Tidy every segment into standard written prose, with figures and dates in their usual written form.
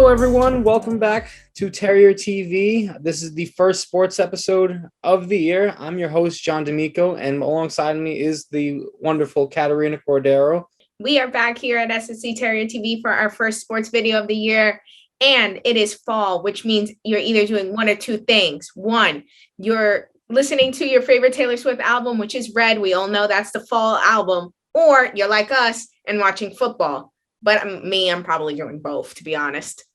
everyone. Welcome back to Terrier TV. This is the first sports episode of the year. I'm your host, John D'Amico, and alongside me is the wonderful Katarina Cordero. We are back here at SFC Terrier TV for our first sports video of the year, and it is fall, which means you're either doing one or two things. One, you're listening to your favorite Taylor Swift album, which is Red. We all know that's the fall album. Or you're like us and watching football. But I'm probably doing both, to be honest.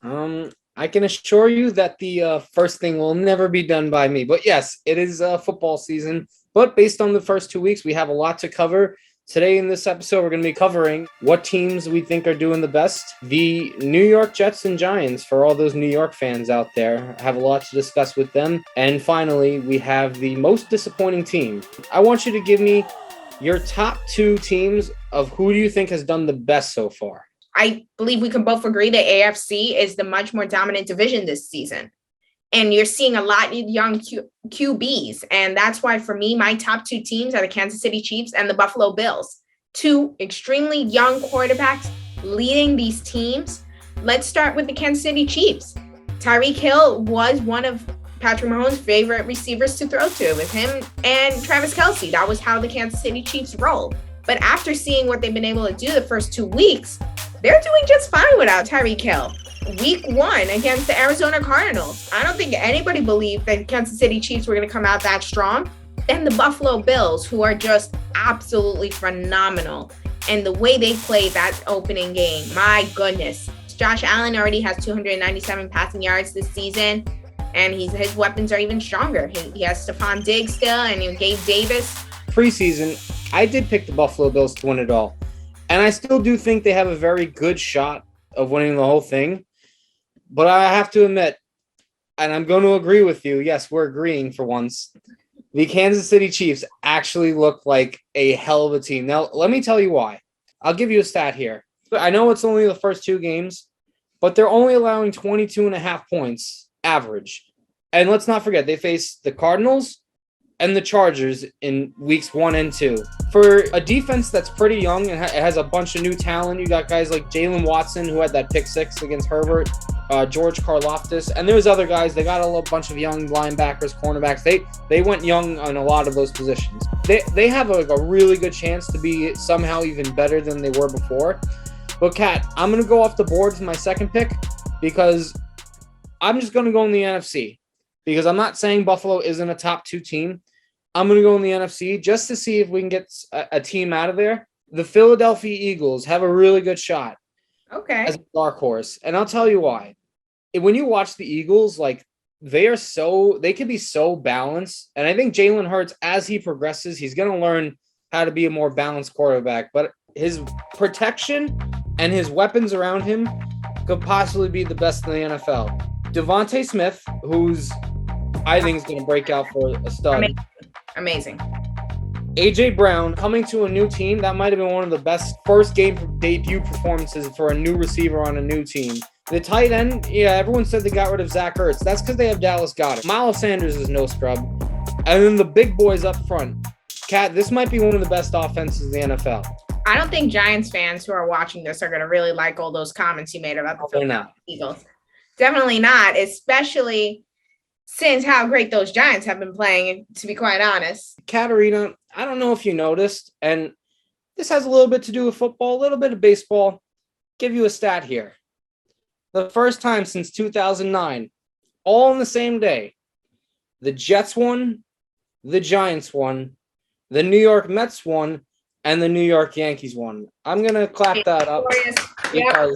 I can assure you that the first thing will never be done by me. But yes, it is football season. But based on the first 2 weeks, we have a lot to cover. Today in this episode, we're going to be covering what teams we think are doing the best. The New York Jets and Giants, for all those New York fans out there, have a lot to discuss with them. And finally, we have the most disappointing team. I want you to give me your top two teams of who do you think has done the best so far. I believe we can both agree that AFC is the much more dominant division this season. And you're seeing a lot of young QBs. And that's why, for me, my top two teams are the Kansas City Chiefs and the Buffalo Bills. Two extremely young quarterbacks leading these teams. Let's start with the Kansas City Chiefs. Tyreek Hill was one of Patrick Mahomes' favorite receivers to throw to, with him and Travis Kelce. That was how the Kansas City Chiefs roll. But after seeing what they've been able to do the first 2 weeks, they're doing just fine without Tyreek Hill. Week 1 against the Arizona Cardinals, I don't think anybody believed that Kansas City Chiefs were going to come out that strong. And the Buffalo Bills, who are just absolutely phenomenal. And the way they played that opening game, my goodness. Josh Allen already has 297 passing yards this season. And his weapons are even stronger. He has Stephon Diggs still, and Gabe Davis. Preseason, I did pick the Buffalo Bills to win it all. And I still do think they have a very good shot of winning the whole thing. But I have to admit, and I'm going to agree with you, yes, we're agreeing for once, the Kansas City Chiefs actually look like a hell of a team. Now, let me tell you why. I'll give you a stat here. I know it's only the first two games, but they're only allowing 22.5 points average. And let's not forget, they face the Cardinals and the Chargers in weeks 1 and 2. For a defense that's pretty young and has a bunch of new talent, you got guys like Jalen Watson, who had that pick 6 against Herbert, George Karlaftis, and there's other guys. They got a bunch of young linebackers, cornerbacks. They went young on a lot of those positions. They have a really good chance to be somehow even better than they were before. But Kat, I'm going to go off the board with my second pick because I'm just going to go in the NFC. Because I'm not saying Buffalo isn't a top 2 team. I'm going to go in the NFC just to see if we can get a team out of there. The Philadelphia Eagles have a really good shot. Okay. As a dark horse. And I'll tell you why. When you watch the Eagles, like, they can be so balanced. And I think Jalen Hurts, as he progresses, he's going to learn how to be a more balanced quarterback. But his protection and his weapons around him could possibly be the best in the NFL. Devontae Smith, who's I think is going to break out for a stud. Amazing. A.J. Brown coming to a new team. That might have been one of the best first game debut performances for a new receiver on a new team. The tight end, everyone said they got rid of Zach Ertz. That's because they have Dallas Goedert. Miles Sanders is no scrub. And then the big boys up front. Kat, this might be one of the best offenses in the NFL. I don't think Giants fans who are watching this are going to really like all those comments you made about the Philadelphia Eagles. Definitely not, especially since how great those Giants have been playing, to be quite honest. Katarina, I don't know if you noticed, and this has a little bit to do with football, a little bit of baseball. Give you a stat here. The first time since 2009, all on the same day, the Jets won, the Giants won, the New York Mets won, and the New York Yankees won. I'm going to clap that up. Yep.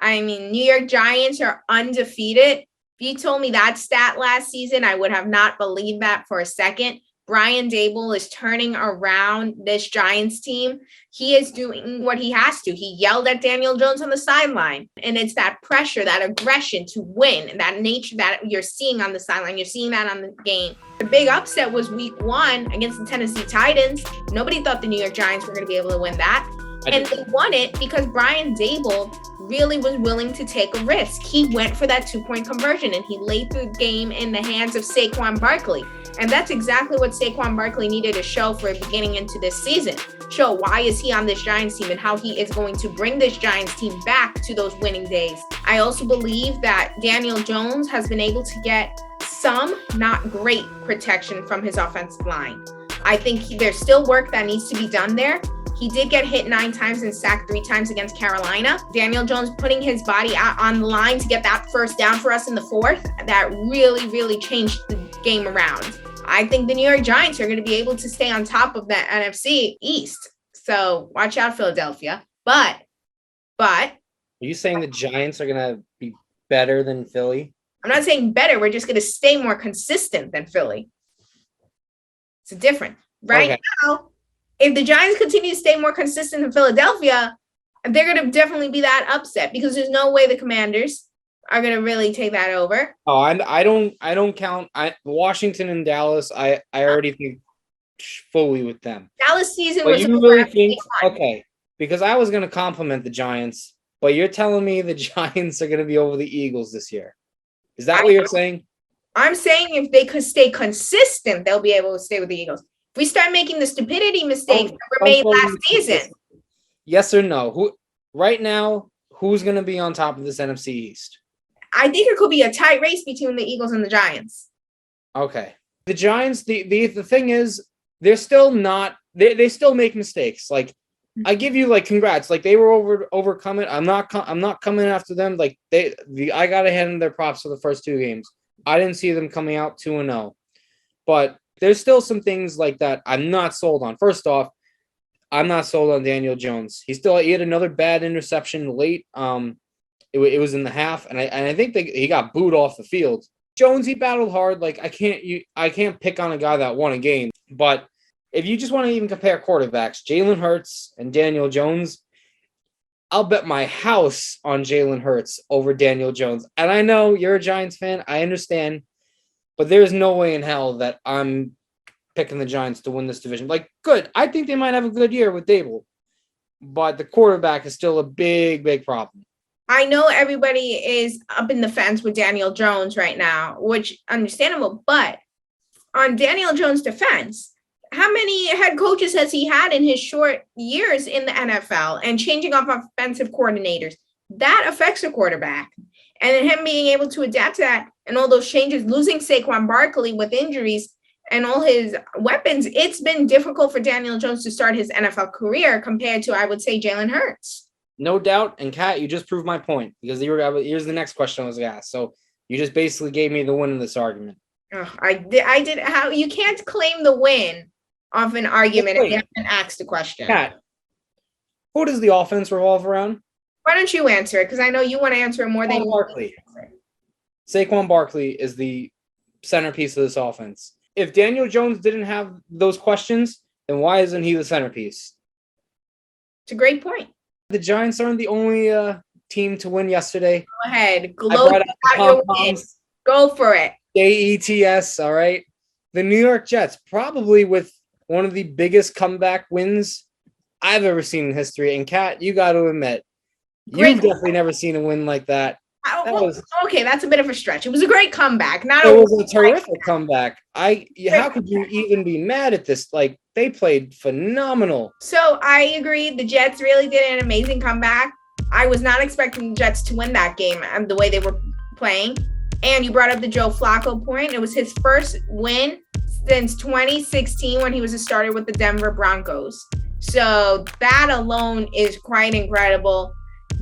I mean, New York Giants are undefeated. If you told me that stat last season, I would have not believed that for a second. Brian Daboll is turning around this Giants team. He is doing what he has to. He yelled at Daniel Jones on the sideline. And it's that pressure, that aggression to win, that nature that you're seeing on the sideline. You're seeing that on the game. The big upset was week 1 against the Tennessee Titans. Nobody thought the New York Giants were going to be able to win that. And they won it because Brian Dable really was willing to take a risk. He went for that 2-point conversion and he laid the game in the hands of Saquon Barkley. And that's exactly what Saquon Barkley needed to show for beginning into this season. Show why is he on this Giants team and how he is going to bring this Giants team back to those winning days. I also believe that Daniel Jones has been able to get some, not great, protection from his offensive line. I think there's still work that needs to be done there. He did get hit 9 times and sacked 3 times against Carolina. Daniel Jones putting his body out on the line to get that first down for us in the 4th, that really, really changed the game around. I think the New York Giants are going to be able to stay on top of that NFC East. So watch out, Philadelphia. But are you saying the Giants are going to be better than Philly? I'm not saying better. We're just going to stay more consistent than Philly. It's different. Right now, if the Giants continue to stay more consistent than Philadelphia, they're going to definitely be that upset because there's no way the Commanders are going to really take that over. Oh, I don't count Washington and Dallas. I already think fully with them. Dallas season but was you really think okay, because I was going to compliment the Giants, but you're telling me the Giants are going to be over the Eagles this year. Is that what you're saying? I'm saying if they could stay consistent, they'll be able to stay with the Eagles. If we start making the stupidity mistakes that were made last season. Yes or no? Who right now, who's going to be on top of this NFC East? I think it could be a tight race between the Eagles and the Giants. Okay. The Giants, the thing is, they're still not they still make mistakes. Like I give you like congrats. Like they were overcome it. I'm not coming after them. Like I gotta hand them their props for the first 2 games. I didn't see them coming out 2-0. But there's still some things like that I'm not sold on. First off, I'm not sold on Daniel Jones. He had another bad interception late. It was in the half, and I think he got booed off the field. Jones, he battled hard. Like I can't pick on a guy that won a game. But if you just want to even compare quarterbacks, Jalen Hurts and Daniel Jones, I'll bet my house on Jalen Hurts over Daniel Jones. And I know you're a Giants fan. I understand. But there's no way in hell that I'm picking the Giants to win this division. Like, good. I think they might have a good year with Dable. But the quarterback is still a big, big problem. I know everybody is up in the fence with Daniel Jones right now, which understandable. But on Daniel Jones' defense, how many head coaches has he had in his short years in the NFL and changing off offensive coordinators? That affects a quarterback. And him being able to adapt to that and all those changes, losing Saquon Barkley with injuries and all his weapons, it's been difficult for Daniel Jones to start his NFL career compared to, I would say, Jalen Hurts. No doubt. And Kat, you just proved my point because here's the next question I was going to ask. So you just basically gave me the win in this argument. Oh, I did. How you can't claim the win off an argument if you haven't asked the question. Kat, who does the offense revolve around? Why don't you answer it? Because I know you want to answer it more than Barkley. Saquon Barkley is the centerpiece of this offense. If Daniel Jones didn't have those questions, then why isn't he the centerpiece? It's a great point. The Giants aren't the only team to win yesterday. Go ahead. Go for it. JETS, all right? The New York Jets, probably with one of the biggest comeback wins I've ever seen in history. And Kat, you got to admit, you've definitely never seen a win like that. Okay, that's a bit of a stretch. It was a great comeback. It was a terrific comeback. How could you even be mad at this? Like, they played phenomenal. So I agree. The Jets really did an amazing comeback. I was not expecting the Jets to win that game and the way they were playing. And you brought up the Joe Flacco point. It was his first win since 2016 when he was a starter with the Denver Broncos. So that alone is quite incredible.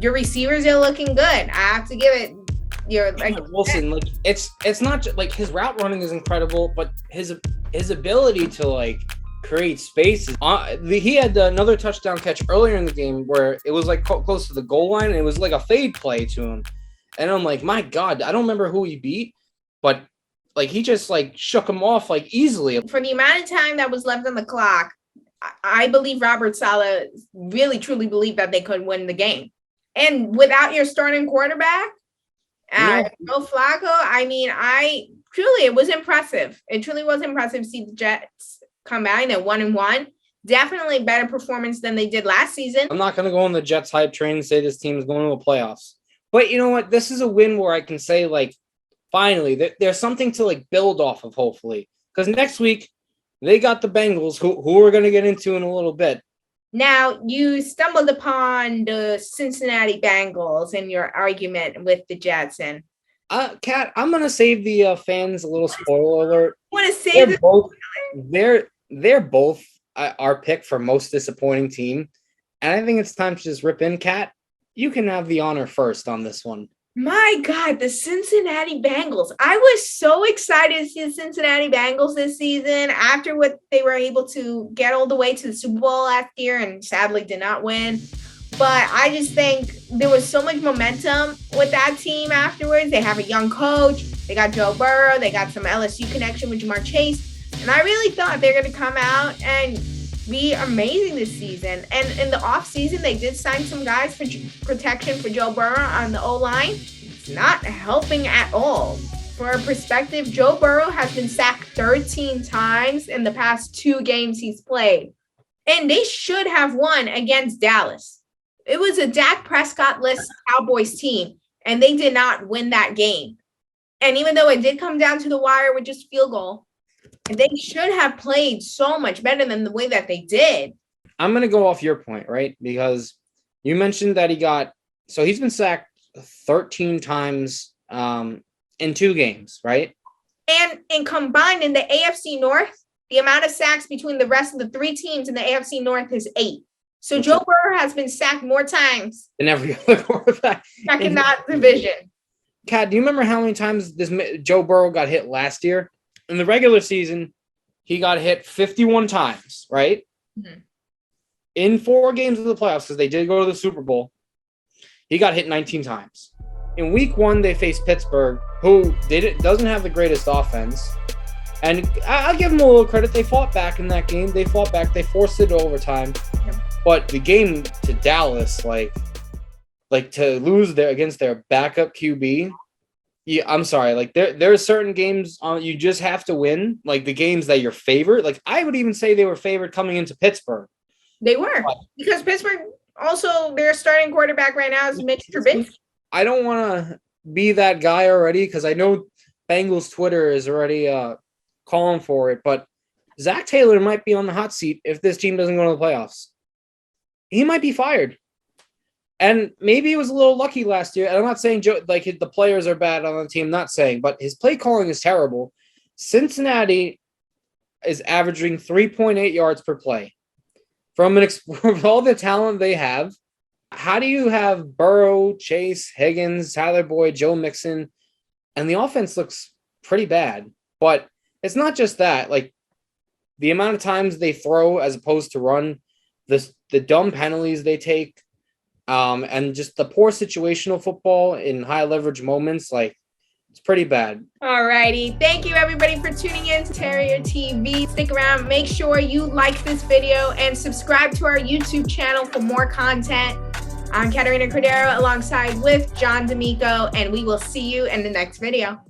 Your receivers are looking good. I have to give it. Wilson, like it's not just like his route running is incredible, but his ability to like create spaces. He had another touchdown catch earlier in the game where it was like close to the goal line, and it was like a fade play to him. And I'm like, my God, I don't remember who he beat, but like he just like shook him off like easily. For the amount of time that was left on the clock, I believe Robert Saleh really truly believed that they could win the game. And without your starting quarterback, Joe Flacco, I mean, it was impressive. It truly was impressive to see the Jets come out at 1-1. Definitely better performance than they did last season. I'm not going to go on the Jets hype train and say this team is going to the playoffs. But you know what? This is a win where I can say, like, finally, there's something to, like, build off of, hopefully. Because next week, they got the Bengals, who we're going to get into in a little bit. Now, you stumbled upon the Cincinnati Bengals in your argument with the Jets. And Kat, I'm going to save the fans a little spoiler alert. Want to save they're both our pick for most disappointing team. And I think it's time to just rip in. Kat, you can have the honor first on this one. My God, the Cincinnati Bengals. I was so excited to see the Cincinnati Bengals this season after what they were able to get all the way to the Super Bowl last year and sadly did not win. But I just think there was so much momentum with that team afterwards. They have a young coach. They got Joe Burrow. They got some LSU connection with Jamar Chase. And I really thought they're going to come out and be amazing this season. And in the offseason, they did sign some guys for protection for Joe Burrow on the O-line. It's not helping at all. For a perspective, Joe Burrow has been sacked 13 times in the past 2 games he's played. And they should have won against Dallas. It was a Dak Prescott-less Cowboys team, and they did not win that game. And even though it did come down to the wire with just field goal, they should have played so much better than the way that they did. I'm going to go off your point, right? Because you mentioned that he's been sacked 13 times in 2 games, right? And combined in the AFC North, the amount of sacks between the rest of the 3 teams in the AFC North is 8. So Joe Burrow has been sacked more times than every other quarterback back in that division. Kat, do you remember how many times Joe Burrow got hit last year? In the regular season, he got hit 51 times, right? Mm-hmm. In 4 games of the playoffs, because they did go to the Super Bowl, he got hit 19 times. In week 1, they faced Pittsburgh, who doesn't have the greatest offense. And I'll give them a little credit. They fought back in that game. They fought back. They forced it to overtime. Yep. But the game to Dallas, like to lose against their backup QB, yeah, I'm sorry. Like there are certain games you just have to win. Like the games that you're favored. Like I would even say they were favored coming into Pittsburgh. They were, because Pittsburgh also, their starting quarterback right now is Mitch Trubisky. I don't want to be that guy already because I know Bengals Twitter is already calling for it. But Zach Taylor might be on the hot seat if this team doesn't go to the playoffs. He might be fired. And maybe he was a little lucky last year. And I'm not saying the players are bad on the team, not saying, but his play calling is terrible. Cincinnati is averaging 3.8 yards per play. From all the talent they have, how do you have Burrow, Chase, Higgins, Tyler Boyd, Joe Mixon, and the offense looks pretty bad? But it's not just that. Like the amount of times they throw as opposed to run, the dumb penalties they take, and just the poor situational football in high leverage moments, like it's pretty bad. All righty. Thank you everybody for tuning in to Terrier TV. Stick around. Make sure you like this video and subscribe to our YouTube channel for more content. I'm Katarina and Cordero alongside with John D'Amico, and we will see you in the next video.